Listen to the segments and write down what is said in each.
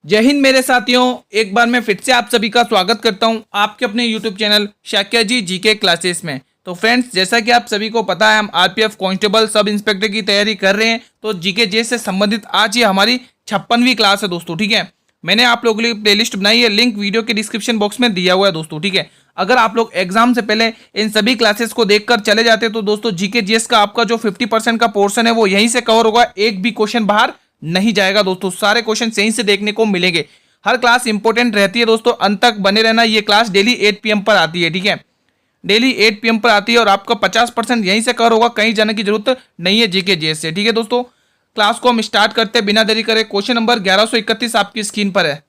जय हिंद मेरे साथियों, एक बार मैं फिर से आप सभी का स्वागत करता हूं आपके अपने YouTube चैनल शाक्या जी जीके क्लासेस में। तो फ्रेंड्स, जैसा कि आप सभी को पता है, हम आरपीएफ कांस्टेबल सब इंस्पेक्टर की तैयारी कर रहे हैं। तो जीके जे से संबंधित आज ये हमारी 56वीं क्लास है दोस्तों। ठीक है, मैंने आप लोगों के लिए प्लेलिस्ट बनाई है, लिंक वीडियो के डिस्क्रिप्शन बॉक्स में दिया हुआ है दोस्तों। ठीक है, अगर आप लोग एग्जाम से पहले इन सभी क्लासेस को देखकर चले जाते तो दोस्तों जीके जीएस का आपका जो 50% का पोर्शन है वो यहीं से कवर होगा, एक भी क्वेश्चन बाहर नहीं जाएगा दोस्तों। सारे क्वेश्चन यहीं से देखने को मिलेंगे। हर क्लास इंपॉर्टेंट रहती है दोस्तों, अंत तक बने रहना। ये क्लास डेली 8 PM पर आती है। ठीक है, डेली 8 PM पर आती है और आपका 50% यहीं से कवर होगा, कहीं जाने की जरूरत नहीं है जीके जीएस से। ठीक है दोस्तों, क्लास को हम स्टार्ट करते हैं बिना देरी करे। क्वेश्चन नंबर 1131 आपकी स्क्रीन पर है,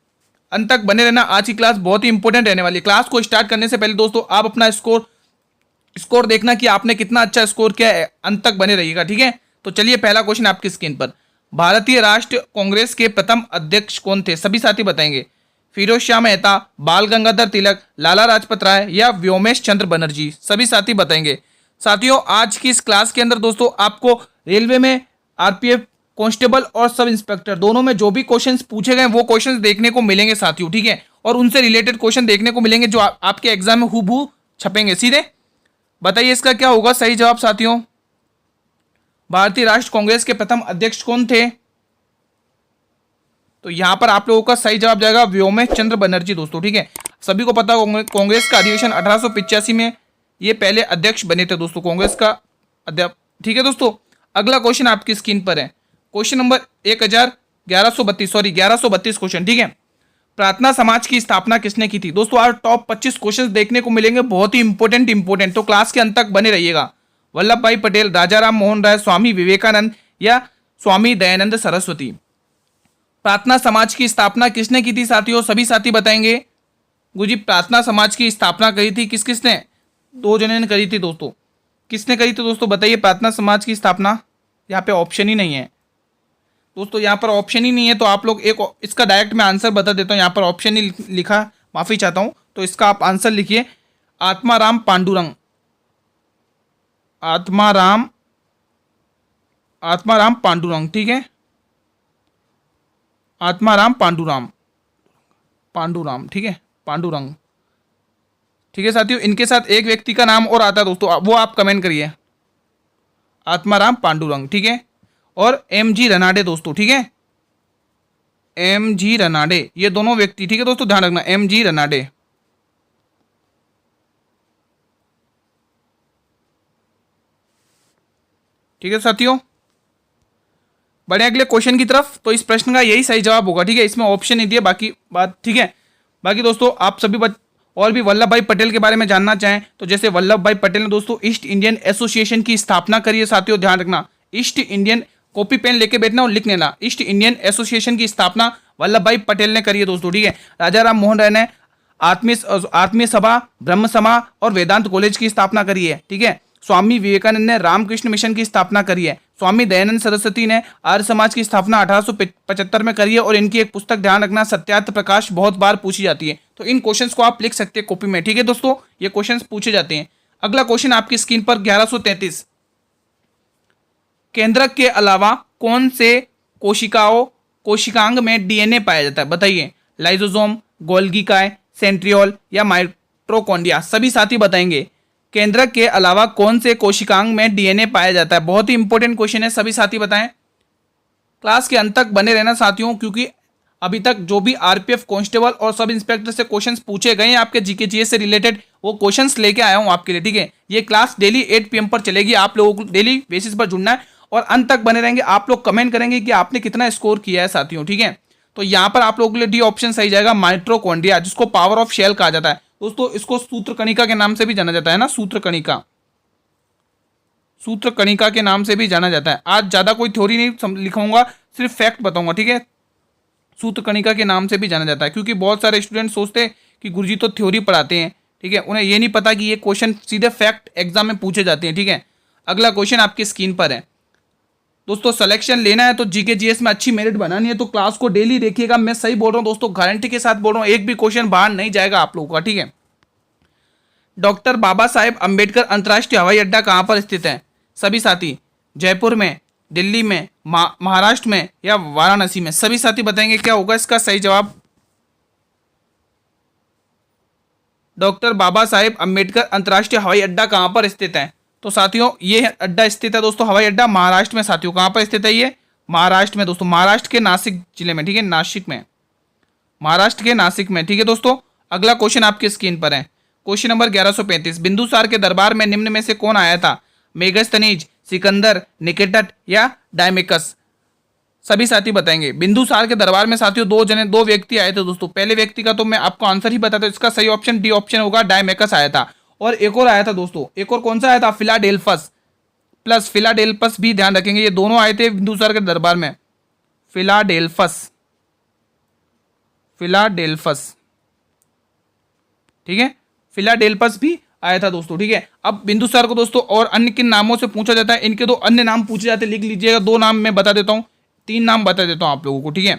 अंत तक बने रहना। आज की क्लास बहुत ही इंपॉर्टेंट रहने वाली है। क्लास को स्टार्ट करने से पहले दोस्तों आप अपना स्कोर देखना कि आपने कितना अच्छा स्कोर किया है, अंत तक बने रहिएगा। ठीक है, तो चलिए पहला क्वेश्चन आपकी स्क्रीन पर। भारतीय राष्ट्र कांग्रेस के प्रथम अध्यक्ष कौन थे? सभी साथी बताएंगे। फिरोज शाह मेहता, बाल गंगाधर तिलक, लाला लाजपत राय या व्योमेश चंद्र बनर्जी? सभी साथी बताएंगे। साथियों, आज की इस क्लास के अंदर दोस्तों आपको रेलवे में आरपीएफ कांस्टेबल और सब इंस्पेक्टर दोनों में जो भी क्वेश्चंस पूछे गए वो क्वेश्चंस देखने को मिलेंगे साथियों। ठीक है, और उनसे रिलेटेड क्वेश्चन देखने को मिलेंगे जो आपके एग्जाम में हूबहू छपेंगे सीधे। बताइए इसका क्या होगा सही जवाब साथियों। भारतीय राष्ट्र कांग्रेस के प्रथम अध्यक्ष कौन थे? तो यहां पर आप लोगों का सही जवाब जाएगा व्योमेश चंद्र बनर्जी दोस्तों। ठीक है, सभी को पता कांग्रेस का अधिवेशन 1885 में ये पहले अध्यक्ष बने थे दोस्तों, कांग्रेस का अध्यक्ष। ठीक है दोस्तों, अगला क्वेश्चन आपकी स्क्रीन पर है। Question number 1132 question. ठीक है, प्रार्थना समाज की स्थापना किसने की थी? दोस्तों आज टॉप 25 क्वेश्चन देखने को मिलेंगे, बहुत ही इंपॉर्टेंट। तो क्लास के अंत तक बने रहिएगा। वल्लभ भाई पटेल, राजा राम मोहन राय, स्वामी विवेकानंद या स्वामी दयानंद सरस्वती? प्रार्थना समाज की स्थापना किसने की थी साथियों? सभी साथी बताएंगे। गुरुजी, प्रार्थना समाज की स्थापना करी थी किसने? दो जने ने करी थी दोस्तों। किसने करी थी दोस्तों? बताइए प्रार्थना समाज की स्थापना। यहाँ पे ऑप्शन ही नहीं है दोस्तों, यहाँ पर ऑप्शन ही नहीं है। तो आप लोग इसका डायरेक्ट मैं आंसर बता देता हूँ। यहाँ पर ऑप्शन ही लिखा, माफी चाहता हूँ। तो इसका आप आंसर लिखिए आत्माराम पांडुरंग। आत्माराम पांडुरंग। ठीक है, आत्माराम पांडुरंग। ठीक है, पांडुरंग। ठीक है साथियों, इनके साथ एक व्यक्ति का नाम और आता है दोस्तों, वो आप कमेंट करिए। आत्माराम पांडुरंग। ठीक है, और MG रनाडे दोस्तों। ठीक है, MG रनाडे, ये दोनों व्यक्ति। ठीक है दोस्तों, ध्यान रखना MG रनाडे। ठीक है साथियों, बढ़े अगले क्वेश्चन की तरफ। तो इस प्रश्न का यही सही जवाब होगा। ठीक है, इसमें ऑप्शन नहीं दिए, बाकी बात ठीक है। बाकी दोस्तों आप सभी और भी वल्लभ भाई पटेल के बारे में जानना चाहें तो जैसे वल्लभ भाई पटेल ने दोस्तों ईस्ट इंडियन एसोसिएशन की स्थापना करी है साथियों। ध्यान रखना, ईस्ट इंडियन, कॉपी पेन लेके बैठना और लिख लेना, ईस्ट इंडियन एसोसिएशन की स्थापना वल्लभ भाई पटेल ने करी है दोस्तों। ठीक है, राजा राम मोहन राय ने आत्मीय सभा, ब्रह्म सभा और वेदांत कॉलेज की स्थापना करी है। ठीक है, स्वामी विवेकानंद ने रामकृष्ण मिशन की स्थापना करी है। स्वामी दयानंद सरस्वती ने आर्य समाज की स्थापना 1875 में करी है। और इनकी एक पुस्तक, ध्यान रखना, सत्यार्थ प्रकाश, बहुत बार पूछी जाती है। तो इन क्वेश्चंस को आप लिख सकते हैं कॉपी में। ठीक है दोस्तों, ये क्वेश्चंस पूछे जाते हैं। अगला क्वेश्चन आपकी स्क्रीन पर 1133। केंद्रक के अलावा कौन से कोशिकांग में डीएनए पाया जाता है? बताइए। लाइसोसोम, गोल्गी काय, सेंट्रियोल या माइटोकॉन्ड्रिया? सभी साथी बताएंगे। केंद्रक के अलावा कौन से कोशिकांग में डीएनए पाया जाता है? बहुत ही इंपॉर्टेंट क्वेश्चन है, सभी साथी बताएं। क्लास के अंत तक बने रहना साथियों, क्योंकि अभी तक जो भी आरपीएफ कांस्टेबल और सब इंस्पेक्टर से क्वेश्चंस पूछे गए हैं आपके जीके जीएस से रिलेटेड, वो क्वेश्चंस लेके आया हूं आपके लिए। ठीक है, ये क्लास डेली 8 PM पर चलेगी। आप लोगों को डेली बेसिस पर जुड़ना है और अंत तक बने रहेंगे। आप लोग कमेंट करेंगे कि आपने कितना स्कोर किया है साथियों। ठीक है, तो यहां पर आप लोगों के लिए डी ऑप्शन सही जाएगा, माइटोकॉन्ड्रिया, जिसको पावर ऑफ शेल कहा जाता है दोस्तों। इसको सूत्र कणिका के नाम से भी जाना जाता है ना, सूत्र कणिका के नाम से भी जाना जाता है। आज ज्यादा कोई थ्योरी नहीं लिखूंगा, सिर्फ फैक्ट बताऊंगा। ठीक है, सूत्र कणिका के नाम से भी जाना जाता है, क्योंकि बहुत सारे स्टूडेंट सोचते हैं कि गुरुजी तो थ्योरी पढ़ाते हैं। ठीक है, उन्हें ये नहीं पता कि ये क्वेश्चन सीधे फैक्ट एग्जाम में पूछे जाते हैं। ठीक है, अगला क्वेश्चन आपकी स्क्रीन पर है दोस्तों। सिलेक्शन लेना है तो जीके जीएस में अच्छी मेरिट बनानी है तो क्लास को डेली देखिएगा। मैं सही बोल रहा हूँ दोस्तों, गारंटी के साथ बोल रहा हूँ, एक भी क्वेश्चन बाहर नहीं जाएगा आप लोगों का। ठीक है, डॉक्टर बाबा साहेब अंबेडकर अंतर्राष्ट्रीय हवाई अड्डा कहां पर स्थित है? सभी साथी। जयपुर में, दिल्ली में, महाराष्ट्र में या वाराणसी में? सभी साथी बताएंगे क्या होगा इसका सही जवाब। डॉक्टर बाबा साहेब अम्बेडकर अंतर्राष्ट्रीय हवाई अड्डा कहाँ पर स्थित है? तो साथियों ये अड्डा स्थित है दोस्तों, हवाई अड्डा महाराष्ट्र में। साथियों कहाँ पर स्थित है ये? महाराष्ट्र में दोस्तों, महाराष्ट्र के नासिक जिले में, ठीक है, नासिक में, महाराष्ट्र के नासिक में, ठीक है दोस्तों। अगला क्वेश्चन आपकी स्क्रीन पर है, क्वेश्चन नंबर 1135। बिंदुसार के दरबार में निम्न में से कौन आया था? मेगस्थनीज, सिकंदर, निकेटर या डायमेकस? सभी साथी बताएंगे। बिंदुसार के दरबार में साथियों दो व्यक्ति आए थे दोस्तों। पहले व्यक्ति का तो मैं आपको आंसर ही बताता हूं, इसका सही ऑप्शन डी ऑप्शन होगा, डायमेकस आया था। और एक और आया था दोस्तों, एक और कौन सा आया था? फिलाडेल्फस प्लस फिलाडेल्फस भी ध्यान रखेंगे, ये दोनों आए थे बिंदुसार के दरबार में। फिलाडेल्फस, फिलाडेल्फस, ठीक है, फिलाडेल्फस भी आया था दोस्तों, ठीक है। अब बिंदुसार को दोस्तों और अन्य किन नामों से पूछा जाता है? इनके दो अन्य नाम पूछे जाते हैं, लिख लीजिएगा। दो नाम मैं बता देता हूं, तीन नाम बता देता हूं आप लोगों को, ठीक है।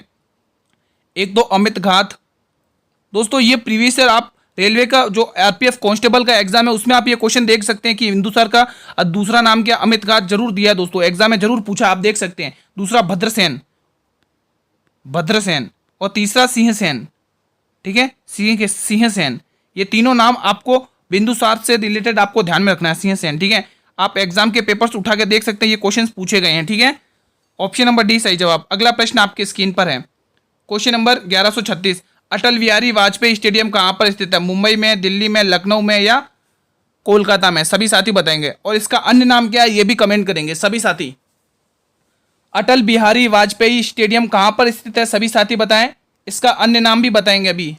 एक तो अमित घात दोस्तों, ये प्रीवियस ईयर आप रेलवे का जो आरपीएफ कांस्टेबल का एग्जाम है उसमें आप ये क्वेश्चन देख सकते हैं कि बिंदुसार का दूसरा नाम क्या? अमित घात जरूर दिया है दोस्तों, एग्जाम में जरूर पूछा, आप देख सकते हैं। दूसरा भद्रसेन, भद्रसेन, और तीसरा सिंहसेन, ठीक है, सिंहसेन। ये तीनों नाम आपको बिंदुसार से रिलेटेड आपको ध्यान में रखना है, सिंहसेन, ठीक है। आप एग्जाम के पेपर्स उठा के देख सकते हैं, ये क्वेश्चंस पूछे गए हैं, ठीक है। ऑप्शन नंबर डी सही जवाब। अगला प्रश्न आपकी स्क्रीन पर है, question number 1136। Atal Bihari Vajpayee stadium कहाँ पर स्थित है? मुंबई में, दिल्ली में, लखनऊ में या कोलकाता में? सभी साथी बताएंगे। और इसका अन्य नाम क्या है ये भी कमेंट करेंगे सभी साथी। अटल बिहारी वाजपेयी स्टेडियम कहाँ पर स्थित है? सभी साथी बताएं, इसका अन्य नाम भी बताएंगे अभी।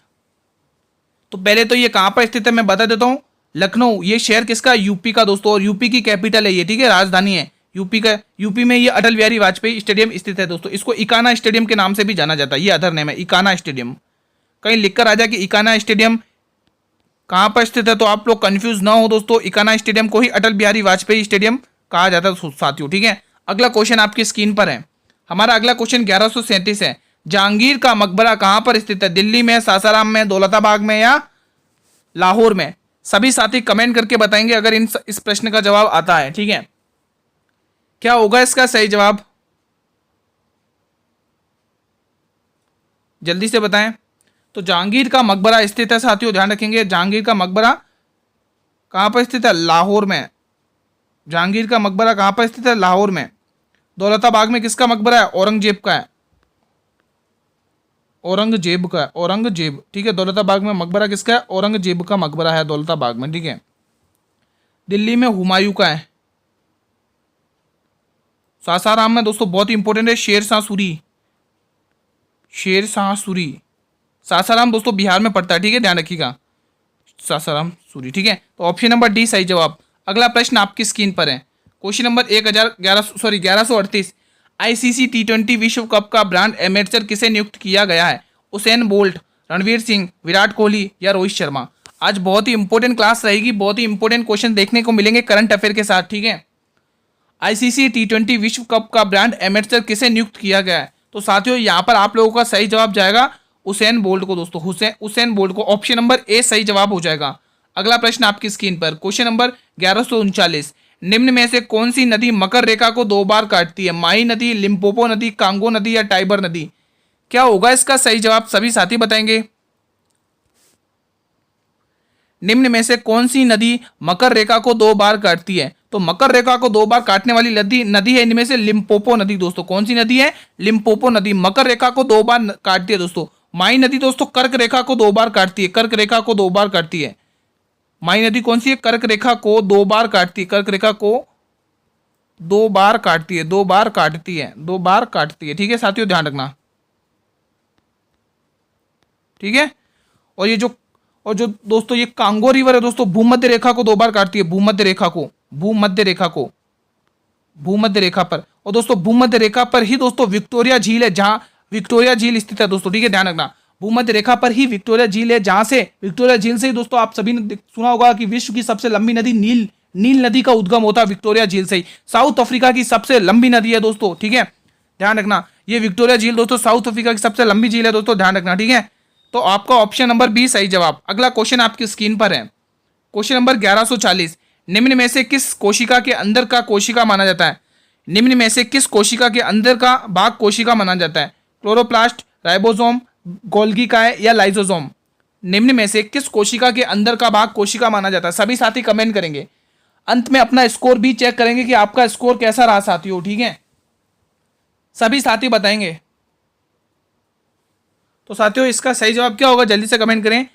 तो पहले तो ये कहाँ पर स्थित है मैं बता देता हूँ, लखनऊ। ये शहर किसका? यूपी का दोस्तों, और यूपी की कैपिटल है ये, ठीक है, राजधानी है यूपी का। यूपी में ये अटल बिहारी वाजपेयी स्टेडियम स्थित है दोस्तों। इसको इकाना स्टेडियम के नाम से भी जाना जाता है, ये अदर नेम है, इकाना स्टेडियम। कहीं लिखकर आ जाए कि इकाना स्टेडियम कहाँ पर स्थित है तो आप लोग कंफ्यूज ना हो दोस्तों, इकाना स्टेडियम को ही अटल बिहारी वाजपेयी स्टेडियम कहा जाता है साथियों, ठीक है। अगला क्वेश्चन आपकी स्क्रीन पर है, हमारा अगला क्वेश्चन 1137 है। जहांगीर का मकबरा कहाँ पर स्थित है? दिल्ली में, सासाराम में, दौलताबाग में या लाहौर में? सभी साथी कमेंट करके बताएंगे अगर इस प्रश्न का जवाब आता है, ठीक है। क्या होगा इसका सही जवाब? जल्दी से बताएं। तो जहांगीर का मकबरा स्थित है साथियों, ध्यान रखेंगे, जहांगीर का मकबरा कहां पर स्थित है? लाहौर में। जहांगीर का मकबरा कहां पर स्थित है? लाहौर में। दौलताबाग में किसका मकबरा है? औरंगजेब का है, औरंगजेब का है, औरंगजेब, ठीक है। दौलताबाग में मकबरा किसका है? औरंगजेब का मकबरा है दौलताबाग में, ठीक है। दिल्ली में हुमायूं का है। सासाराम में दोस्तों बहुत ही इंपॉर्टेंट है, शेर शाह सूरी, शेर शाह सूरी। सासाराम दोस्तों बिहार में पड़ता है, ठीक है, ध्यान रखिएगा, सासाराम सूरी, ठीक है। तो ऑप्शन नंबर डी सही जवाब। अगला प्रश्न आपकी स्क्रीन पर है, क्वेश्चन नंबर 1138। आईसीसी T20 विश्व कप का ब्रांड एम्बेसडर किसे नियुक्त किया गया है? उसेन बोल्ट, रणवीर सिंह, विराट कोहली या रोहित शर्मा? आज बहुत ही इंपॉर्टेंट क्लास रहेगी, बहुत ही इंपॉर्टेंट क्वेश्चन देखने को मिलेंगे करंट अफेयर के साथ, ठीक है। आईसीसी T20 विश्व कप का ब्रांड एम्बेसडर किसे नियुक्त किया गया है? तो साथियों यहाँ पर आप लोगों का सही जवाब जाएगा उसेन बोल्ट को दोस्तों, उसेन बोल्ट को, ऑप्शन नंबर ए सही जवाब हो जाएगा। अगला प्रश्न आपकी स्क्रीन पर, क्वेश्चन नंबर 1139। निम्न में से कौन सी नदी मकर रेखा को 2 बार काटती है? माही नदी, लिम्पोपो नदी, कांगो नदी या टाइबर नदी? क्या होगा इसका सही जवाब? सभी साथी बताएंगे। निम्न में से कौन सी नदी मकर रेखा को 2 बार काटती है? तो मकर रेखा को 2 बार काटने वाली नदी है इनमें से लिम्पोपो नदी दोस्तों। कौन सी नदी है? लिम्पोपो नदी मकर रेखा को 2 बार काटती है दोस्तों। माही नदी दोस्तों कर्क रेखा को 2 बार काटती है, कर्क रेखा को 2 बार काटती है। माही नदी कौन सी है? कर्क रेखा को 2 बार काटती है, कर्क रेखा को 2 बार काटती है, 2 बार काटती है, 2 बार काटती है, ठीक है साथियों, ध्यान रखना, ठीक है। और जो दोस्तों ये कांगो रिवर है दोस्तों, भूमध्य रेखा को 2 बार काटती है, भूमध्य रेखा को, भूमध्य रेखा को, भूमध्य रेखा पर। और दोस्तों भूमध्य रेखा पर ही दोस्तों विक्टोरिया झील है, जहां विक्टोरिया झील स्थित है दोस्तों, ठीक है, ध्यान रखना। भूमध्य रेखा पर ही विक्टोरिया झील है, जहां से विक्टोरिया झील से ही दोस्तों आप सभी ने सुना होगा कि विश्व की सबसे लंबी नदी नील नदी का उद्गम होता है विक्टोरिया झील से ही। साउथ अफ्रीका की सबसे लंबी नदी है दोस्तों, ठीक है, ध्यान रखना। ये विक्टोरिया झील दोस्तों साउथ अफ्रीका की सबसे लंबी झील है दोस्तों, ध्यान रखना, ठीक है। तो आपका ऑप्शन नंबर बी सही जवाब। अगला क्वेश्चन आपकी स्क्रीन पर है, क्वेश्चन नंबर 1140। निम्न में से किस कोशिका के अंदर का कोशिका माना जाता है? निम्न में से किस कोशिका के अंदर का भाग कोशिका माना जाता है? क्लोरोप्लास्ट, राइबोसोम, गोल्गी काय या लाइसोसोम? निम्न में से किस कोशिका के अंदर का भाग कोशिका माना जाता है? सभी साथी कमेंट करेंगे। अंत में अपना स्कोर भी चेक करेंगे कि आपका स्कोर कैसा रहा साथियों, ठीक है? सभी साथी बताएंगे। तो साथियों इसका सही जवाब क्या होगा, जल्दी से कमेंट करें।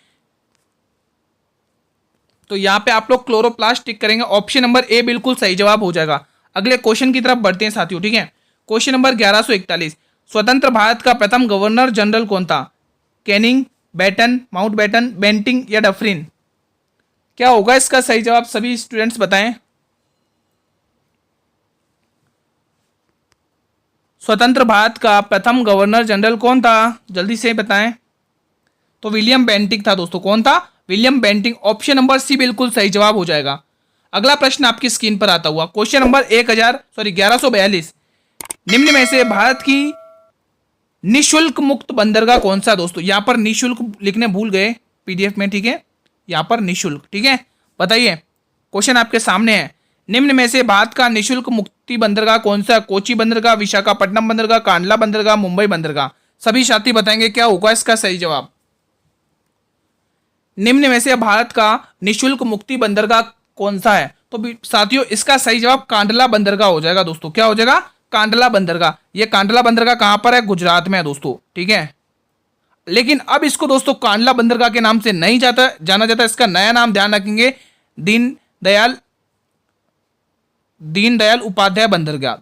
तो यहां पे आप लोग क्लोरोप्लास्ट टिक करेंगे, ऑप्शन नंबर ए बिल्कुल सही जवाब हो जाएगा। अगले क्वेश्चन की तरफ बढ़ते हैं साथियों, ठीक है? क्वेश्चन नंबर 1141, स्वतंत्र भारत का प्रथम गवर्नर जनरल कौन था? कैनिंग, बैटन, माउंटबेटन, बेंटिंग या डफरिन? क्या होगा इसका सही जवाब, सभी स्टूडेंट्स बताएं। स्वतंत्र भारत का प्रथम गवर्नर जनरल कौन था, जल्दी से बताएं। तो विलियम बेंटिंग था दोस्तों। कौन था? William Bentinck. Option number C बिल्कुल सही जवाब हो जाएगा। अगला प्रश्न आपकी स्क्रीन पर आता हुआ क्वेश्चन नंबर 1142, निम्न में से भारत की निशुल्क मुक्त बंदरगाह कौन सा? दोस्तों यहां पर निशुल्क लिखने भूल गए पीडीएफ में, ठीक है? यहां पर निशुल्क, ठीक है? बताइए, क्वेश्चन आपके सामने है। निम्न में से भारत का निशुल्क मुक्ति बंदरगाह कौन सा? कोची बंदरगाह, विशाखापट्टनम बंदरगाह, कांडला बंदरगाह, मुंबई बंदरगाह? सभी साथी बताएंगे क्या होगा इसका सही जवाब। निम्न में से भारत का निशुल्क मुक्ति बंदरगाह कौन सा है? तो साथियों इसका सही जवाब कांडला बंदरगाह हो जाएगा दोस्तों। क्या हो जाएगा? कांडला बंदरगाह। ये कांडला बंदरगाह कहां पर है? गुजरात में है दोस्तों, ठीक है? लेकिन अब इसको दोस्तों कांडला बंदरगाह के नाम से नहीं जाना जाता। इसका नया नाम ध्यान रखेंगे, दीनदयाल उपाध्याय बंदरगाह।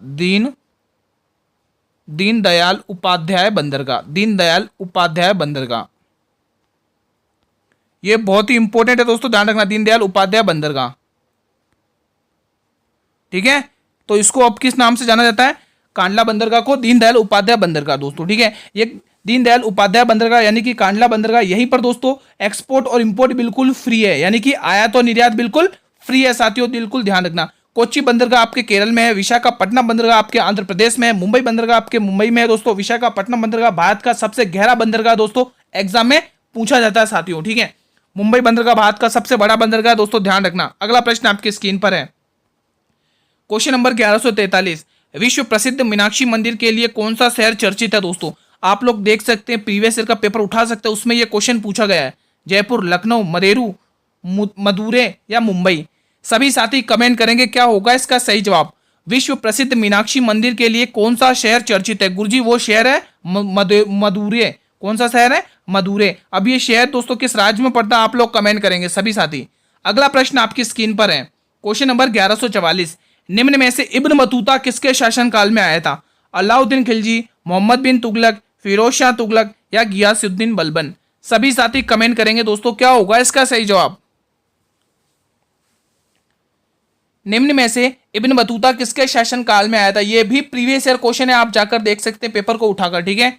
दीनदयाल उपाध्याय बंदरगाह। दीनदयाल उपाध्याय बंदरगाह, ये बहुत ही इंपॉर्टेंट है दोस्तों, ध्यान रखना। दीनदयाल उपाध्याय बंदरगाह, ठीक है? तो इसको अब किस नाम से जाना जाता है? कांडला बंदरगाह को दीनदयाल उपाध्याय बंदरगाह दोस्तों, ठीक है? ये दीनदयाल उपाध्याय बंदरगाह यानी कि कांडला बंदरगाह, यहीं पर दोस्तों एक्सपोर्ट और इंपोर्ट बिल्कुल फ्री है, यानी कि आयात और निर्यात बिल्कुल फ्री है साथियों, बिल्कुल ध्यान रखना। कोच्चि बंदरगाह आपके केरल में है, विशाखापट्टनम बंदरगाह आपके आंध्र प्रदेश में है, मुंबई बंदरगाह आपके मुंबई में है दोस्तों। विशाखापट्टनम बंदरगाह भारत का सबसे गहरा बंदरगाह दोस्तों, एग्जाम में पूछा जाता है साथियों, ठीक है? मुंबई बंदरगाह भारत का सबसे बड़ा बंदरगाह दोस्तों, ध्यान रखना। अगला प्रश्न आपकी स्क्रीन पर है, क्वेश्चन नंबर 1143, विश्व प्रसिद्ध मीनाक्षी मंदिर के लिए कौन सा शहर चर्चित है? दोस्तों आप लोग देख सकते हैं, प्रीवियस ईयर का पेपर उठा सकते हैं, उसमें यह क्वेश्चन पूछा गया है। जयपुर, लखनऊ, मदेरू, मदुरै या मुंबई? सभी साथी कमेंट करेंगे क्या होगा इसका सही जवाब। विश्व प्रसिद्ध मीनाक्षी मंदिर के लिए कौन सा शहर चर्चित है? गुरुजी वो शहर है मदुरै। कौन सा शहर है? मदुरै। अब ये शहर दोस्तों किस राज्य में पड़ता है? आप लोग कमेंट करेंगे सभी साथी। अगला प्रश्न आपकी स्क्रीन पर है, क्वेश्चन नंबर 1144, निम्न में से इब्न बतूता किसके शासनकाल में आया था? अलाउद्दीन खिलजी, मोहम्मद बिन तुगलक, फिरोज शाह तुगलक या गियासुद्दीन बलबन? सभी साथी कमेंट करेंगे दोस्तों क्या होगा इसका सही जवाब। निम्न में से इब्न बतूता किसके शासनकाल में आया था? यह भी प्रीवियस ईयर क्वेश्चन है, आप जाकर देख सकते हैं पेपर को उठाकर, ठीक है?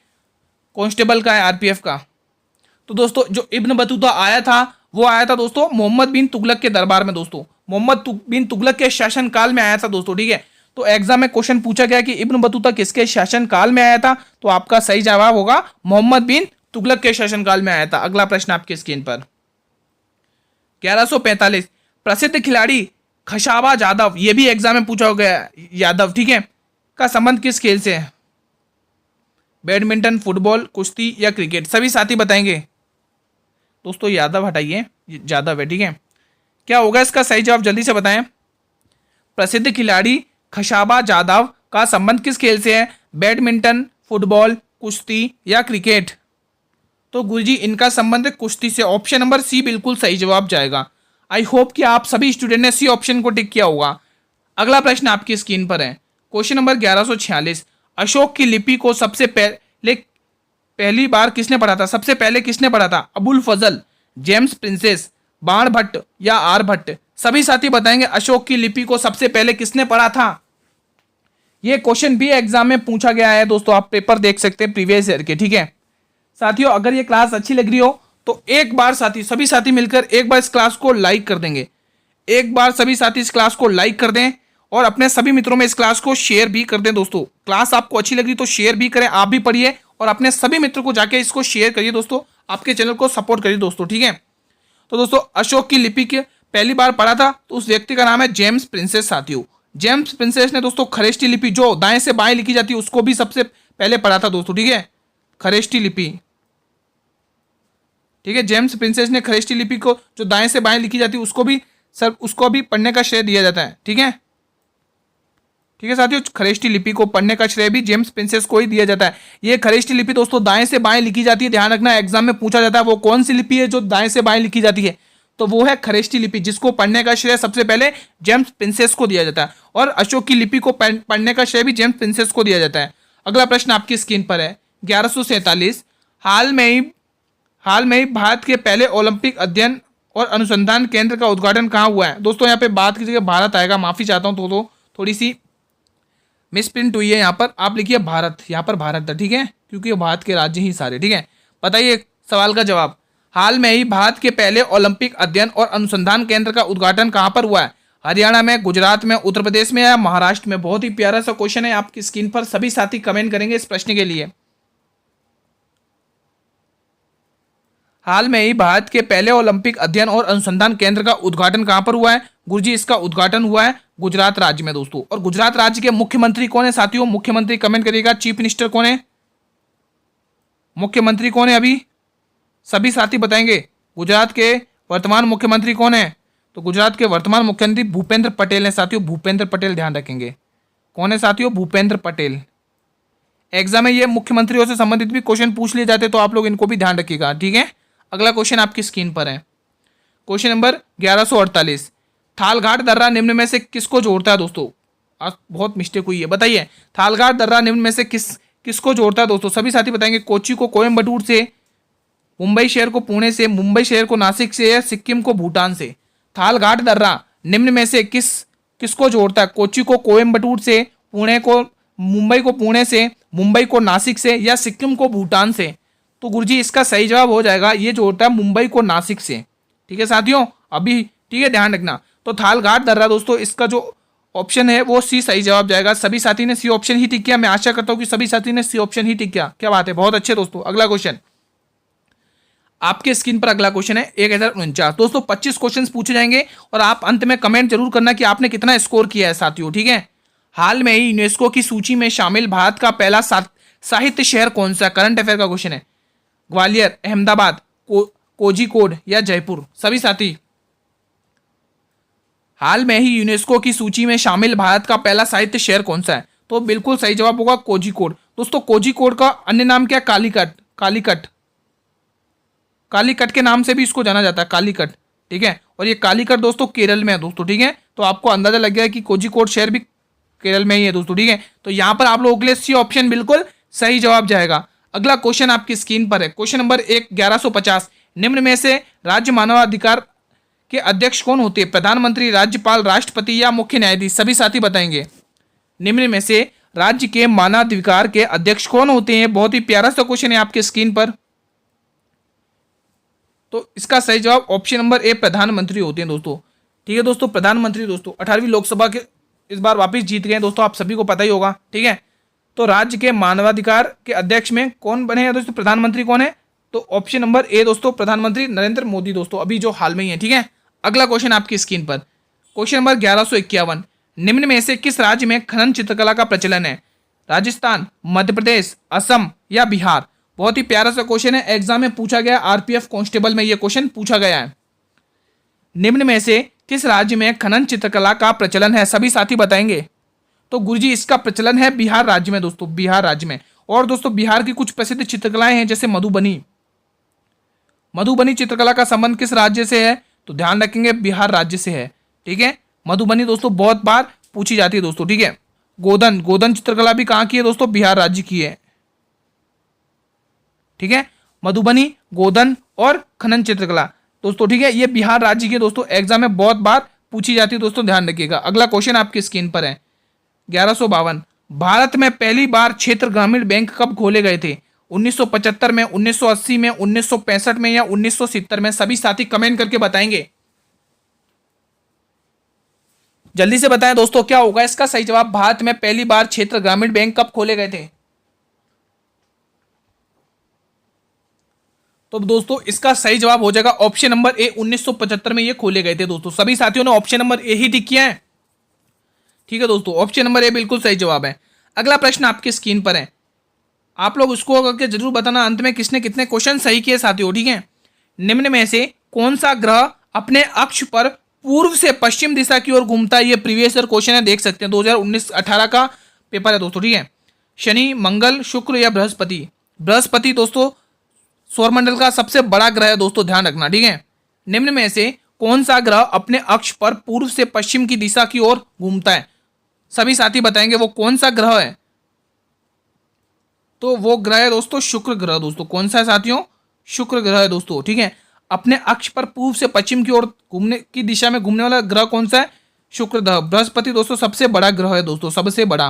कांस्टेबल का है, आरपीएफ का। तो दोस्तों जो इब्न बतूता आया था वो आया था दोस्तों मोहम्मद बिन तुगलक के दरबार में दोस्तों, मोहम्मद बिन तुगलक के शासनकाल में आया था दोस्तों, ठीक है? तो एग्जाम में क्वेश्चन पूछा गया कि इब्न बतूता किसके शासनकाल में आया था, तो आपका सही जवाब होगा मोहम्मद बिन तुगलक के शासनकाल में आया था। अगला प्रश्न आपकी स्क्रीन पर, 1145, प्रसिद्ध खिलाड़ी खशाबा जादव, ये भी एग्जाम में पूछा गया, यादव, ठीक है, का संबंध किस खेल से है? बैडमिंटन, फुटबॉल, कुश्ती या क्रिकेट? सभी साथी बताएंगे। दोस्तों यादव हटाइए, जादव है, ठीक है? क्या होगा इसका सही जवाब, जल्दी से बताएं। प्रसिद्ध खिलाड़ी खशाबा जादव का संबंध किस खेल से है? बैडमिंटन, फुटबॉल, कुश्ती या क्रिकेट? तो गुरुजी इनका संबंध कुश्ती से। ऑप्शन नंबर सी बिल्कुल सही जवाब जाएगा। आई होप कि आप सभी स्टूडेंट ने सी ऑप्शन को टिक किया होगा। अगला प्रश्न आपकी स्क्रीन पर है, क्वेश्चन नंबर 1146, अशोक की लिपि को सबसे पहली बार किसने पढ़ा था? सबसे पहले किसने पढ़ा था? अबुल फजल, जेम्स प्रिंसेस, बाण भट्ट या आर भट्ट? सभी साथी बताएंगे अशोक की लिपि को सबसे पहले किसने पढ़ा था। यह क्वेश्चन भी एग्जाम में पूछा गया है दोस्तों, आप पेपर देख सकते हैं प्रीवियस ईयर के, ठीक है? साथियों अगर ये क्लास अच्छी लग रही हो तो एक बार सभी साथी मिलकर एक बार इस क्लास को लाइक कर देंगे। एक बार सभी साथी इस क्लास को लाइक कर दें और अपने सभी मित्रों में इस क्लास को शेयर भी कर दें दोस्तों। क्लास आपको अच्छी लग रही तो शेयर भी करें, आप भी पढ़िए और अपने सभी मित्रों को जाके इसको शेयर करिए दोस्तों, आपके चैनल को सपोर्ट करिए दोस्तों, ठीक है? तो दोस्तों अशोक की लिपि के पहली बार पढ़ा था तो उस व्यक्ति का नाम है जेम्स प्रिंसेस साथियों। जेम्स प्रिंसेस ने दोस्तों खरेष्टी लिपि जो दाएं से बाएं लिखी जाती है उसको भी सबसे पहले पढ़ा था दोस्तों, ठीक है, खरेष्टी लिपि, ठीक है। जेम्स प्रिंसेस ने खरेष्टी लिपि को जो दाएं से बाएं लिखी जाती है उसको भी पढ़ने का श्रेय दिया जाता है, ठीक है, ठीक है साथियों। खरेष्टी लिपि को पढ़ने का श्रेय भी जेम्स प्रिंसेस को ही दिया जाता है। ये खरेष्टी लिपि दोस्तों दाएं से बाएं लिखी जाती है, ध्यान रखना एग्जाम में पूछा जाता है वो कौन सी लिपि है जो दाएं से बाएं लिखी जाती है, तो वो है खरेष्टी लिपि, जिसको पढ़ने का श्रेय सबसे पहले जेम्स प्रिंसेस को दिया जाता है। और अशोक की लिपि को पढ़ने का श्रेय भी जेम्स प्रिंसेस को दिया जाता है। अगला प्रश्न आपकी स्क्रीन पर है 1147। हाल में ही भारत के पहले ओलंपिक अध्ययन और अनुसंधान केंद्र का उद्घाटन कहाँ हुआ है? दोस्तों यहाँ पे बात की जगह भारत आएगा, माफी चाहता हूँ, तो थोड़ी सी मिसप्रिंट हुई है, यहाँ पर आप लिखिए भारत, यहाँ पर भारत था, ठीक है, क्योंकि ये भारत के राज्य ही सारे, ठीक है। बताइए सवाल का जवाब। हाल में ही भारत के पहले ओलंपिक अध्ययन और अनुसंधान केंद्र का उद्घाटन कहाँ पर हुआ है? हरियाणा में, गुजरात में, उत्तर प्रदेश में या महाराष्ट्र में? बहुत ही प्यारा सा क्वेश्चन है आपकी स्क्रीन पर, सभी साथी कमेंट करेंगे इस प्रश्न के लिए। हाल में ही भारत के पहले ओलंपिक अध्ययन और अनुसंधान केंद्र का उद्घाटन कहां पर हुआ है? गुरुजी इसका उद्घाटन हुआ है गुजरात राज्य में दोस्तों। और गुजरात राज्य के मुख्यमंत्री कौन है साथियों? मुख्यमंत्री कमेंट करिएगा। चीफ मिनिस्टर कौन है? मुख्यमंत्री कौन है? अभी सभी साथी बताएंगे। गुजरात के वर्तमान मुख्यमंत्री कौन है? तो गुजरात के वर्तमान मुख्यमंत्री भूपेंद्र पटेल है साथियों, भूपेंद्र पटेल, ध्यान रखेंगे। कौन है साथियों? भूपेंद्र पटेल। एग्जाम में ये मुख्यमंत्रियों से संबंधित भी क्वेश्चन पूछ लिए जाते तो आप लोग इनको भी ध्यान रखिएगा, ठीक है। अगला क्वेश्चन आपकी स्क्रीन पर है, क्वेश्चन नंबर 1148। थालघाट दर्रा निम्न में से किसको जोड़ता है दोस्तों? आज बहुत मिस्टेक हुई है, बताइए। थालघाट दर्रा निम्न में से किसको जोड़ता है दोस्तों? सभी साथी बताएंगे। कोच्चि को कोयम्बटूर से, मुंबई शहर को पुणे से, मुंबई शहर को नासिक से या सिक्किम को भूटान से? थालघाट दर्रा निम्न में से किसको जोड़ता है? कोच्चि को कोयम्बटूर से, मुंबई को पुणे से, मुंबई को नासिक से या सिक्किम को भूटान से? तो गुरुजी इसका सही जवाब हो जाएगा, ये जोड़ता है मुंबई को नासिक से, ठीक है साथियों। अभी ठीक है, ध्यान रखना। तो थालघाट दर्रा दोस्तों इसका जो ऑप्शन है वो सी सही जवाब जाएगा। सभी साथी ने सी ऑप्शन ही टिक किया, मैं आशा करता हूं कि सभी साथी ने सी ऑप्शन ही टिक किया। क्या बात है, बहुत अच्छे दोस्तों। अगला क्वेश्चन आपके स्क्रीन पर, अगला क्वेश्चन है 1049। दोस्तों 25 क्वेश्चन पूछे जाएंगे और आप अंत में कमेंट जरूर करना कि आपने कितना स्कोर किया है साथियों, ठीक है। हाल में ही यूनेस्को की सूची में शामिल भारत का पहला साहित्य शहर कौन सा? करंट अफेयर का क्वेश्चन है। ग्वालियर, अहमदाबाद, कोझिकोड या जयपुर? सभी साथी, हाल में ही यूनेस्को की सूची में शामिल भारत का पहला साहित्य शहर कौन सा है? तो बिल्कुल सही जवाब होगा कोझिकोड। दोस्तों कोझिकोड का अन्य नाम क्या? कालीकट के नाम से भी इसको जाना जाता है, कालीकट, ठीक है। और ये कालीकट दोस्तों केरल में है दोस्तों, ठीक है। तो आपको अंदाजा लग गया कि कोझिकोड शहर भी केरल में ही है दोस्तों, ठीक है। तो यहां पर आप लोगों के लिए सी ऑप्शन बिल्कुल सही जवाब जाएगा। अगला क्वेश्चन आपकी स्क्रीन पर है, क्वेश्चन नंबर 1150। निम्न में से राज्य मानवाधिकार के अध्यक्ष कौन होते हैं? प्रधानमंत्री, राज्यपाल, राष्ट्रपति या मुख्य न्यायाधीश? सभी साथी बताएंगे। निम्न में से राज्य के मानवाधिकार के अध्यक्ष कौन होते हैं? बहुत ही प्यारा सा क्वेश्चन है आपके स्क्रीन पर। तो इसका सही जवाब ऑप्शन नंबर ए, प्रधानमंत्री होते हैं दोस्तों, ठीक है दोस्तों। प्रधानमंत्री दोस्तों 18वीं लोकसभा के इस बार वापस जीत गए दोस्तों, आप सभी को पता ही होगा, ठीक है। तो राज्य के मानवाधिकार के अध्यक्ष में कौन बने हैं दोस्तों? प्रधानमंत्री कौन है? तो ऑप्शन नंबर ए दोस्तों, प्रधानमंत्री नरेंद्र मोदी दोस्तों, अभी जो हाल में ही है, ठीक है। अगला क्वेश्चन आपकी स्क्रीन पर, क्वेश्चन नंबर 1151। निम्न में से किस राज्य में खनन चित्रकला का प्रचलन है? राजस्थान, मध्य प्रदेश, असम या बिहार? बहुत ही प्यारा सा क्वेश्चन है, एग्जाम में पूछा गया, आरपीएफ कांस्टेबल में यह क्वेश्चन पूछा गया है। निम्न में से किस राज्य में खनन चित्रकला का प्रचलन है? सभी साथी बताएंगे। तो गुरुजी इसका प्रचलन है बिहार राज्य में दोस्तों, बिहार राज्य में। और दोस्तों बिहार की कुछ प्रसिद्ध चित्रकलाएं हैं जैसे मधुबनी चित्रकला का संबंध किस राज्य से है? तो ध्यान रखेंगे बिहार राज्य से है, ठीक है। मधुबनी दोस्तों बहुत बार पूछी जाती है दोस्तों, ठीक है। गोधन चित्रकला भी कहाँ की है दोस्तों? बिहार राज्य की है, ठीक है। मधुबनी, गोधन और खनन चित्रकला दोस्तों, ठीक है, ये बिहार राज्य की दोस्तों, एग्जाम में बहुत बार पूछी जाती है दोस्तों, ध्यान रखिएगा। अगला क्वेश्चन आपकी स्क्रीन पर है 1152। भारत में पहली बार क्षेत्र ग्रामीण बैंक कब खोले गए थे? 1975 में, 1980 में, 1965 में या 1970 में? सभी साथी कमेंट करके बताएंगे, जल्दी से बताएं दोस्तों क्या होगा इसका सही जवाब। भारत में पहली बार क्षेत्र ग्रामीण बैंक कब खोले गए थे? तो दोस्तों इसका सही जवाब हो जाएगा ऑप्शन नंबर ए, 1975 में ये खोले गए थे दोस्तों। सभी साथियों ने ऑप्शन नंबर ए ही टिक किया है, ठीक है दोस्तों, ऑप्शन नंबर ए बिल्कुल सही जवाब है। अगला प्रश्न आपकी स्क्रीन पर है, आप लोग उसको करके जरूर बताना अंत में किसने कितने क्वेश्चन सही किए साथियों। ठीक है, निम्न में से कौन सा ग्रह अपने अक्ष पर पूर्व से पश्चिम दिशा की ओर घूमता है? ये प्रीवियस ईयर क्वेश्चन है, देख सकते हैं 2019-18 का पेपर है दोस्तों। ठीक है, शनि, मंगल, शुक्र या बृहस्पति? बृहस्पति दोस्तों सौरमंडल का सबसे बड़ा ग्रह है दोस्तों, ध्यान रखना। ठीक है, निम्न में से कौन सा ग्रह अपने अक्ष पर पूर्व से पश्चिम की दिशा की ओर घूमता है? सभी साथी बताएंगे वो कौन सा ग्रह है। तो वो ग्रह है दोस्तों शुक्र ग्रह। दोस्तों कौन सा है साथियों? शुक्र ग्रह है दोस्तों। ठीक है, अपने अक्ष पर पूर्व से पश्चिम की ओर घूमने की दिशा में घूमने वाला ग्रह कौन सा है? शुक्र ग्रह। बृहस्पति दोस्तों सबसे बड़ा ग्रह है दोस्तों, सबसे बड़ा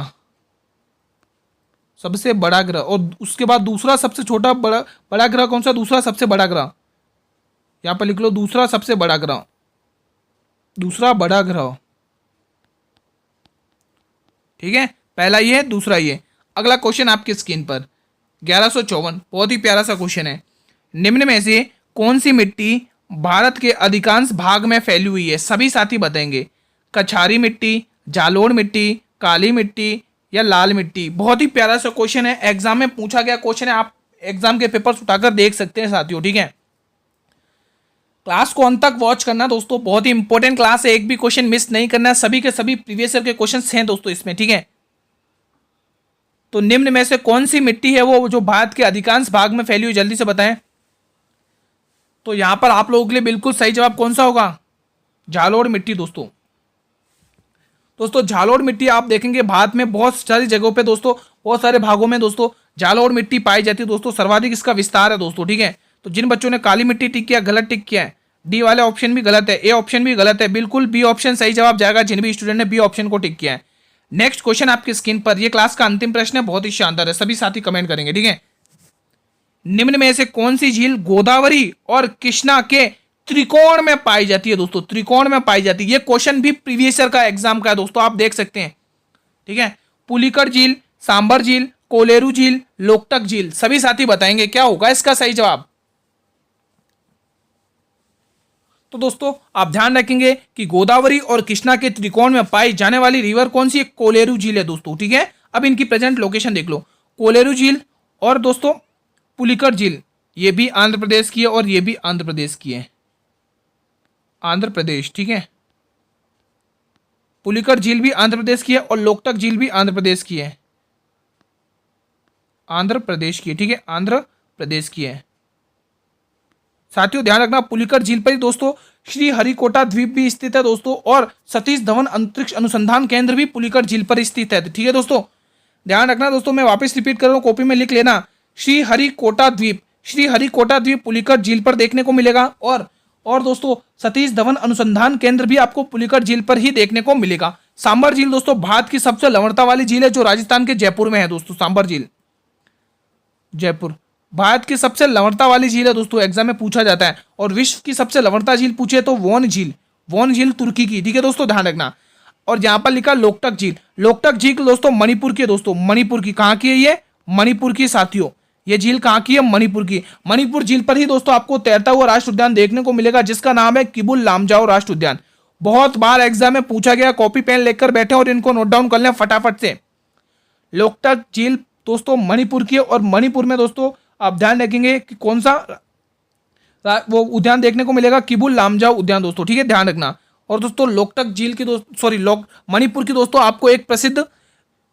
ग्रह। और उसके बाद दूसरा सबसे छोटा बड़ा ग्रह कौन सा? दूसरा सबसे बड़ा ग्रह, यहां पर लिख लो, दूसरा सबसे बड़ा ग्रह, दूसरा बड़ा ग्रह। ठीक है, पहला ये है, दूसरा ये। अगला क्वेश्चन आपकी स्क्रीन पर 1154, बहुत ही प्यारा सा क्वेश्चन है। निम्न में से कौन सी मिट्टी भारत के अधिकांश भाग में फैली हुई है? सभी साथी बताएंगे। कछारी मिट्टी, जालोर मिट्टी, काली मिट्टी या लाल मिट्टी? बहुत ही प्यारा सा क्वेश्चन है, एग्जाम में पूछा गया क्वेश्चन है, आप एग्जाम के पेपर्स उठाकर देख सकते हैं साथियों। ठीक है, क्लास को अंत तक वॉच करना दोस्तों, बहुत ही इंपॉर्टेंट क्लास है, एक भी क्वेश्चन मिस नहीं करना है, सभी के सभी प्रीवियस ईयर के क्वेश्चन हैं दोस्तों इसमें। ठीक है, तो निम्न में से कौन सी मिट्टी है वो जो भारत के अधिकांश भाग में फैली हुई? जल्दी से बताएं। तो यहां पर आप लोगों के लिए बिल्कुल सही जवाब कौन सा होगा? जालोर मिट्टी दोस्तों। जालोर मिट्टी आप देखेंगे भारत में बहुत सारी जगहों पे दोस्तों, बहुत सारे भागों में दोस्तों जालोर मिट्टी पाई जाती है दोस्तों, सर्वाधिक इसका विस्तार है दोस्तों। ठीक है, तो जिन बच्चों ने काली मिट्टी टिक किया, गलत टिक किया है। डी वाले ऑप्शन भी गलत है, ए ऑप्शन भी गलत है, बिल्कुल बी ऑप्शन सही जवाब जाएगा जिन भी स्टूडेंट ने बी ऑप्शन को टिक किया है। नेक्स्ट क्वेश्चन आपकी स्क्रीन पर, यह क्लास का अंतिम प्रश्न है, बहुत ही शानदार है, सभी साथी कमेंट करेंगे। ठीक है, निम्न में से कौन सी झील गोदावरी और कृष्णा के त्रिकोण में पाई जाती है? दोस्तों त्रिकोण में पाई जाती है, ये क्वेश्चन भी प्रीवियस ईयर का एग्जाम का है दोस्तों, आप देख सकते हैं। ठीक है, पुलिकर झील, सांबर झील, कोलेरू झील, लोकटक झील? सभी साथी बताएंगे क्या होगा इसका सही जवाब। तो दोस्तों आप ध्यान रखेंगे कि गोदावरी और कृष्णा के त्रिकोण में पाई जाने वाली रिवर कौन सी है? कोलेरू झील है दोस्तों। ठीक है, अब इनकी प्रेजेंट लोकेशन देख लो, कोलेरू झील और दोस्तों पुलिकर झील, ये भी आंध्र प्रदेश की है और ये भी आंध्र प्रदेश की है, आंध्र प्रदेश। ठीक है, पुलिकर झील भी आंध्र प्रदेश की है और लोकटक झील भी आंध्र प्रदेश की है, आंध्र प्रदेश की है। ठीक है, आंध्र प्रदेश की है साथियों, ध्यान रखना। पुलिकर झील पर ही दोस्तों श्री हरिकोटा द्वीप भी स्थित है दोस्तों, और सतीश धवन अंतरिक्ष अनुसंधान केंद्र भी पुलिकर झील पर स्थित है। ठीक है दोस्तों, ध्यान रखना दोस्तों, मैं वापस रिपीट कर रहा हूं, कॉपी में लिख लेना। श्री हरिकोटा द्वीप पुलिकर झील पर देखने को मिलेगा, और दोस्तों सतीश धवन अनुसंधान केंद्र भी आपको पुलिकर झील पर ही देखने को मिलेगा। सांबर झील दोस्तों भारत की सबसे लवणता वाली झील है, जो राजस्थान के जयपुर में है दोस्तों। सांबर झील जयपुर भारत की सबसे लवणता वाली झील है दोस्तों, एग्जाम में पूछा जाता है। और विश्व की सबसे लवणता झील पूछे तो वोन झील तुर्की की। ठीक है दोस्तों, ध्यान रखना। और यहां पर लिखा लोकटक झील दोस्तों मणिपुर की है दोस्तों, मणिपुर की। कहां की है ये? मणिपुर की साथियों, ये झील कहां की है? मणिपुर की। मणिपुर झील पर ही दोस्तों आपको तैरता हुआ राष्ट्र उद्यान देखने को मिलेगा, जिसका नाम है किबुल लामजाओ राष्ट्र उद्यान। बहुत बार एग्जाम में पूछा गया, कॉपी पेन लेकर बैठे और इनको नोट डाउन कर लें फटाफट से। लोकटक झील दोस्तों मणिपुर की है, और मणिपुर में दोस्तों आप ध्यान रखेंगे कि कौन सा वो उद्यान देखने को मिलेगा? किबुल लामजाओ उद्यान दोस्तों। ठीक है, ध्यान रखना। और दोस्तों लोकटक झील की मणिपुर की दोस्तों आपको एक प्रसिद्ध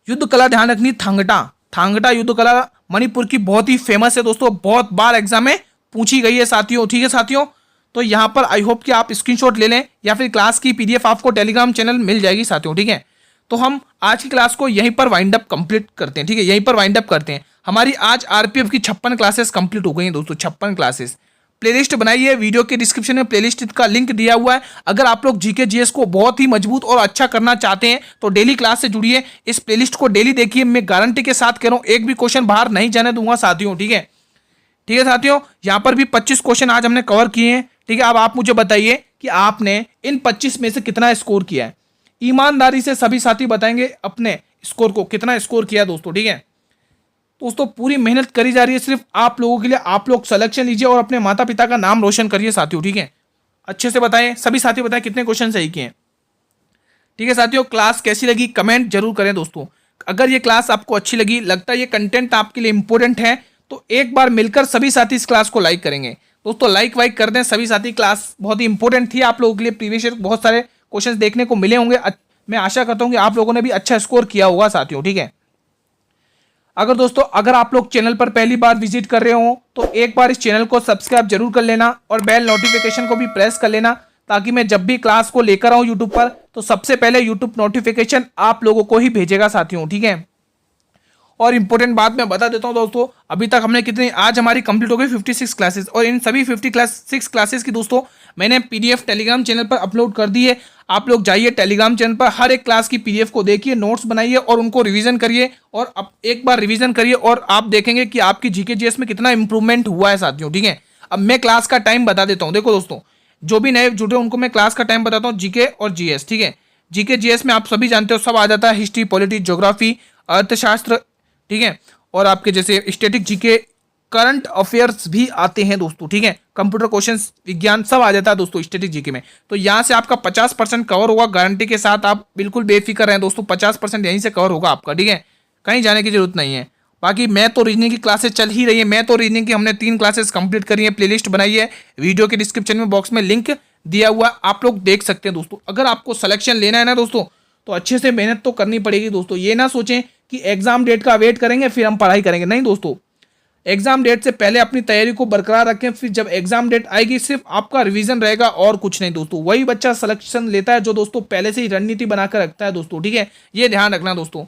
युद्ध कला ध्यान रखनी, थांगटा युद्ध कला मणिपुर की बहुत ही फेमस है दोस्तों, बहुत बार एग्जाम में पूछी गई है साथियों। ठीक है साथियों, तो यहां पर आई होप कि आप स्क्रीनशॉट ले लें, या फिर क्लास की पीडीएफ आपको टेलीग्राम चैनल मिल जाएगी साथियों। ठीक है, तो हम आज की क्लास को यहीं पर वाइंड अप कंप्लीट करते हैं। ठीक है, यहीं पर वाइंड अप करते हैं। हमारी आज आरपीएफ की 56 क्लासेस कंप्लीट हो गई हैं दोस्तों, 56 क्लासेस। प्लेलिस्ट बनाई है, वीडियो के डिस्क्रिप्शन में प्लेलिस्ट का लिंक दिया हुआ है। अगर आप लोग जीके जीएस को बहुत ही मजबूत और अच्छा करना चाहते हैं तो डेली क्लास से जुड़िए, इस प्लेलिस्ट को डेली देखिए, मैं गारंटी के साथ कह रहा हूं एक भी क्वेश्चन बाहर नहीं जाने दूंगा साथियों। ठीक है साथियों, यहां पर भी 25 क्वेश्चन आज हमने कवर किए हैं। ठीक है, अब आप मुझे बताइए कि आपने इन 25 में से कितना स्कोर किया है। ईमानदारी से सभी साथी बताएंगे अपने स्कोर को, कितना स्कोर किया दोस्तों। ठीक है दोस्तों, पूरी मेहनत करी जा रही है सिर्फ आप लोगों के लिए। आप लोग सिलेक्शन लीजिए और अपने माता पिता का नाम रोशन करिए साथियों। ठीक है, अच्छे से बताएं, सभी साथी बताएं कितने क्वेश्चन सही किए हैं। ठीक है साथियों, क्लास कैसी लगी कमेंट जरूर करें दोस्तों। अगर ये क्लास आपको अच्छी लगी, लगता है ये कंटेंट आपके लिए इंपॉर्टेंट है, तो एक बार मिलकर सभी साथी इस क्लास को लाइक करेंगे दोस्तों। लाइक वाइक कर दें सभी साथी, क्लास बहुत ही इंपॉर्टेंट थी आप लोगों के लिए। प्रीवियस ईयर बहुत सारे क्वेश्चंस देखने को मिले होंगे, मैं आशा करता हूं कि आप लोगों ने भी अच्छा स्कोर किया होगा साथियों। ठीक है, अगर दोस्तों अगर आप लोग चैनल पर पहली बार विजिट कर रहे हो तो एक बार इस चैनल को सब्सक्राइब जरूर कर लेना और बेल नोटिफिकेशन को भी प्रेस कर लेना, ताकि मैं जब भी क्लास को लेकर आऊं यूट्यूब पर तो सबसे पहले यूट्यूब नोटिफिकेशन आप लोगों को ही भेजेगा साथियों। ठीक है, और इंपॉर्टेंट बात मैं बता देता हूं दोस्तों, अभी तक हमने कितनी, आज हमारी कंप्लीट हो गई 56 क्लासेस, और इन सभी 56 क्लासेस की दोस्तों मैंने पीडीएफ टेलीग्राम चैनल पर अपलोड कर दी है। आप लोग जाइए टेलीग्राम चैनल पर, हर एक क्लास की पीडीएफ को देखिए, नोट्स बनाइए और उनको रिवीजन करिए, और अब एक बार रिवीजन करिए और आप देखेंगे कि आपकी जीके जीएस में कितना इंप्रूवमेंट हुआ है साथियों। ठीक है, अब मैं क्लास का टाइम बता देता हूँ। देखो दोस्तों, जो भी नए जुड़े उनको मैं क्लास का टाइम बताता हूँ, जीके और जीएस। ठीक है, जीके जीएस में आप सभी जानते हो सब आ जाता है, हिस्ट्री, पॉलिटी, ज्योग्राफी, अर्थशास्त्र, ठीक है, और आपके जैसे स्टैटिक जीके, करंट अफेयर्स भी आते हैं दोस्तों। ठीक है, कंप्यूटर क्वेश्चंस, विज्ञान सब आ जाता है दोस्तों स्टैटिक जीके में। तो यहाँ से आपका 50% कवर होगा गारंटी के साथ, आप बिल्कुल बेफिक्र रहें दोस्तों, 50% यहीं से कवर होगा आपका। ठीक है, कहीं जाने की जरूरत नहीं है। बाकी मैं तो रीजनिंग की क्लासेस चल ही रही है, मैं तो रीजनिंग की हमने 3 क्लासेस कंप्लीट करी है, प्लेलिस्ट बनाई है, वीडियो के डिस्क्रिप्शन में बॉक्स में लिंक दिया हुआ, आप लोग देख सकते हैं दोस्तों। अगर आपको सिलेक्शन लेना है ना दोस्तों, तो अच्छे से मेहनत तो करनी पड़ेगी दोस्तों। ये ना सोचें कि एग्जाम डेट का वेट करेंगे फिर हम पढ़ाई करेंगे, नहीं दोस्तों। एग्जाम डेट से पहले अपनी तैयारी को बरकरार रखें, फिर जब एग्जाम डेट आएगी सिर्फ आपका रिवीजन रहेगा और कुछ नहीं दोस्तों। वही बच्चा सिलेक्शन लेता है जो दोस्तों पहले से ही रणनीति बनाकर रखता है दोस्तों। ठीक है, ये ध्यान रखना दोस्तों।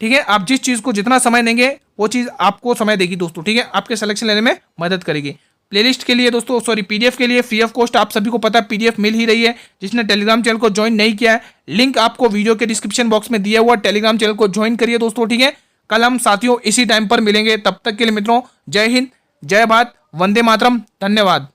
ठीक है, आप जिस चीज़ को जितना समय देंगे वो चीज़ आपको समय देगी दोस्तों। ठीक है, आपके सिलेक्शन लेने में मदद करेगी। प्लेलिस्ट के लिए दोस्तों, सॉरी पीडीएफ के लिए फ्री ऑफ कॉस्ट आप सभी को पता है पीडीएफ मिल ही रही है। जिसने टेलीग्राम चैनल को ज्वाइन नहीं किया है, लिंक आपको वीडियो के डिस्क्रिप्शन बॉक्स में दिया हुआ, टेलीग्राम चैनल को ज्वाइन करिए दोस्तों। ठीक है, कल हम साथियों इसी टाइम पर मिलेंगे, तब तक के लिए मित्रों जय हिंद, जय भारत, वंदे मातरम, धन्यवाद।